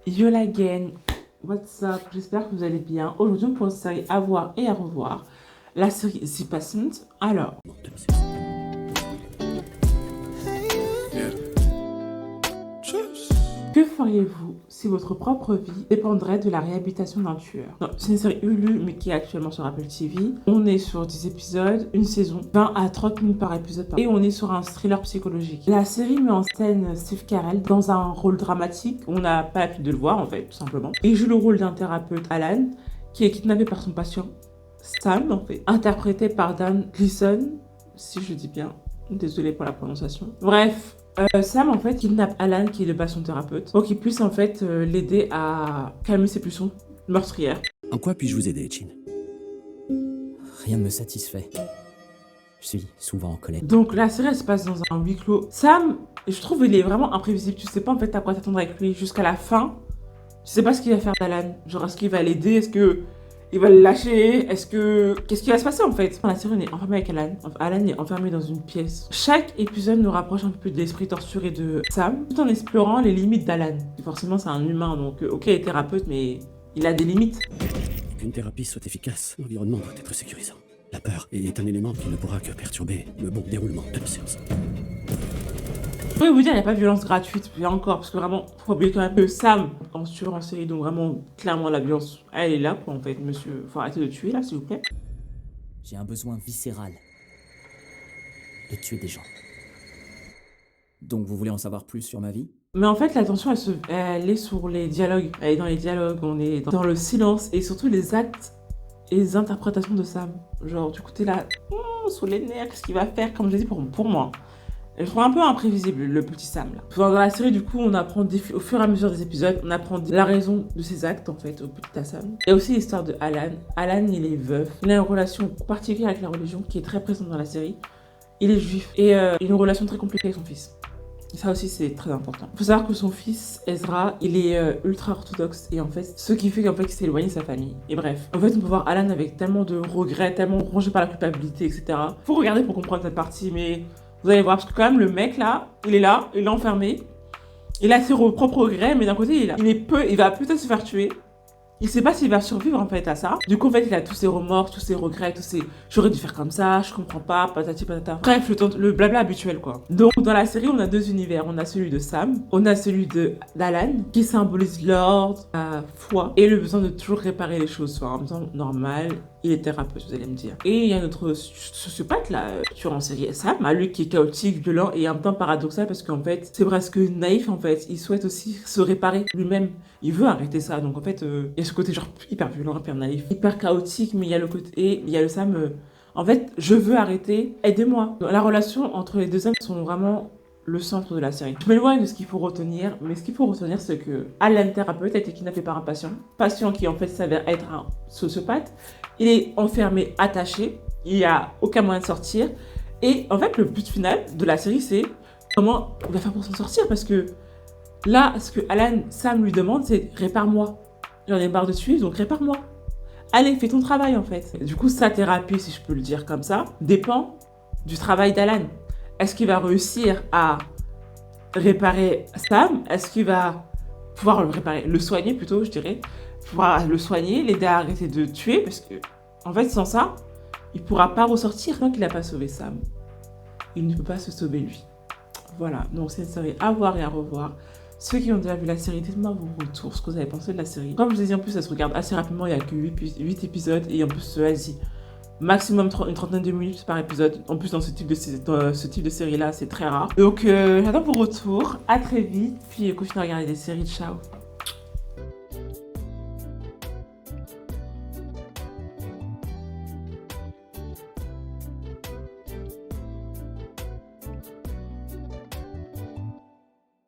Yo la gang, what's up? J'espère que vous allez bien. Aujourd'hui, pour une série à voir et à revoir, la série The Patient. Alors, que feriez-vous si votre propre vie dépendrait de la réhabilitation d'un tueur? C'est une série Hulu, mais qui est actuellement sur Apple TV. On est sur 10 épisodes, une saison, 20 à 30 minutes par épisode, et on est sur un thriller psychologique. La série met en scène Steve Carell dans un rôle dramatique. On n'a pas l'habitude de le voir, en fait, tout simplement. Il joue le rôle d'un thérapeute, Alan, qui est kidnappé par son patient, Sam, en fait, interprété par Dan Gleeson, si je dis bien. Désolée pour la prononciation. Bref, Sam, en fait, kidnappe Alan, qui est le patient thérapeute, pour qu'il puisse, en fait, l'aider à calmer ses pulsions meurtrières. En quoi puis-je vous aider, Chin? Rien ne me satisfait. Je suis souvent en colère. Donc, la série, elle se passe dans un huis clos. Sam, je trouve, il est vraiment imprévisible. Tu sais pas, en fait, à quoi t'attendre avec lui jusqu'à la fin. Tu sais pas ce qu'il va faire d'Alan. Genre, est-ce qu'il va l'aider? Est-ce que il va le lâcher? Qu'est-ce qui va se passer, en fait? Dans la série, on est enfermé avec Alan. Alan est enfermé dans une pièce. Chaque épisode nous rapproche un peu de l'esprit torturé de Sam, tout en explorant les limites d'Alan. Forcément, c'est un humain, donc ok, il est thérapeute, mais il a des limites. Pour qu'une thérapie soit efficace, l'environnement doit être sécurisant. La peur est un élément qui ne pourra que perturber le bon déroulement de la séance. Je pourrais vous dire, il n'y a pas de violence gratuite, puis encore, parce que vraiment, faut oublier quand même que Sam, en tueur en série, donc vraiment, clairement, la violence, elle est là, quoi, en fait, monsieur. Faut arrêter de tuer, là, s'il vous plaît. J'ai un besoin viscéral de tuer des gens. Donc vous voulez en savoir plus sur ma vie? Mais en fait, l'attention, elle est sur les dialogues. Elle est dans les dialogues, on est dans le silence, et surtout les actes et les interprétations de Sam. Genre, du côté là, sous les nerfs, qu'est-ce qu'il va faire, comme je l'ai dit, pour moi. Je trouve un peu imprévisible, le petit Sam, là. Dans la série, du coup, on apprend au fur et à mesure des épisodes, on apprend la raison de ses actes, en fait, au petit Sam. Et aussi l'histoire de Alan. Alan, il est veuf. Il a une relation particulière avec la religion qui est très présente dans la série. Il est juif. Et il a une relation très compliquée avec son fils. Et ça aussi, c'est très important. Il faut savoir que son fils, Ezra, il est ultra orthodoxe. Et en fait, ce qui fait qu'en fait, il s'est éloigné de sa famille. Et bref. En fait, on peut voir Alan avec tellement de regrets, tellement rongé par la culpabilité, etc. Faut regarder pour comprendre cette partie, mais vous allez voir, parce que quand même, le mec, là, il est enfermé. Il a ses propres regrets, mais d'un côté, il va peut-être se faire tuer. Il sait pas s'il va survivre, en fait, à ça. Du coup, en fait, il a tous ses remords, tous ses regrets, j'aurais dû faire comme ça, je comprends pas, patati patata. Bref, le blabla habituel, quoi. Donc, dans la série, on a deux univers. On a celui de Sam, on a celui d'Alan, qui symbolise l'ordre, la foi, et le besoin de toujours réparer les choses. Enfin, en même temps, normal, il est thérapeute, vous allez me dire. Et il y a notre sociopathe, là, tueur en série, Sam, lui qui est chaotique, violent, et en même temps paradoxal, parce qu'en fait, c'est presque naïf, en fait. Il souhaite aussi se réparer lui-même. Il veut arrêter ça, donc en fait, il y a ce côté genre hyper violent, hyper naïf, hyper chaotique, mais il y a le côté, il y a le Sam, en fait, je veux arrêter, aidez-moi. La relation entre les deux hommes sont vraiment le centre de la série. Je m'éloigne de ce qu'il faut retenir, mais ce qu'il faut retenir, c'est que Alan, thérapeute, a été kidnappé par un patient qui en fait s'avère être un sociopathe. Il est enfermé, attaché, il n'y a aucun moyen de sortir, et en fait, le but final de la série, c'est comment on va faire pour s'en sortir, parce que là, ce que Sam lui demande, c'est répare-moi. J'en ai marre de tuer, donc répare-moi. Allez, fais ton travail en fait. Du coup, sa thérapie, si je peux le dire comme ça, dépend du travail d'Alan. Est-ce qu'il va réussir à réparer Sam? Est-ce qu'il va pouvoir le réparer, le soigner plutôt, je dirais, pouvoir le soigner, l'aider à arrêter de tuer? Parce que, en fait, sans ça, il ne pourra pas ressortir tant qu'il n'a pas sauvé Sam. Il ne peut pas se sauver lui. Voilà, donc c'est une série à voir et à revoir. Ceux qui ont déjà vu la série, dites-moi vos retours, ce que vous avez pensé de la série. Comme je vous ai dit, en plus, ça se regarde assez rapidement, il n'y a que 8 épisodes, et en plus, vas-y, maximum une trentaine de minutes par épisode. En plus, dans ce type de série-là, c'est très rare. Donc, j'attends vos retours, à très vite, puis continuez à regarder des séries, ciao.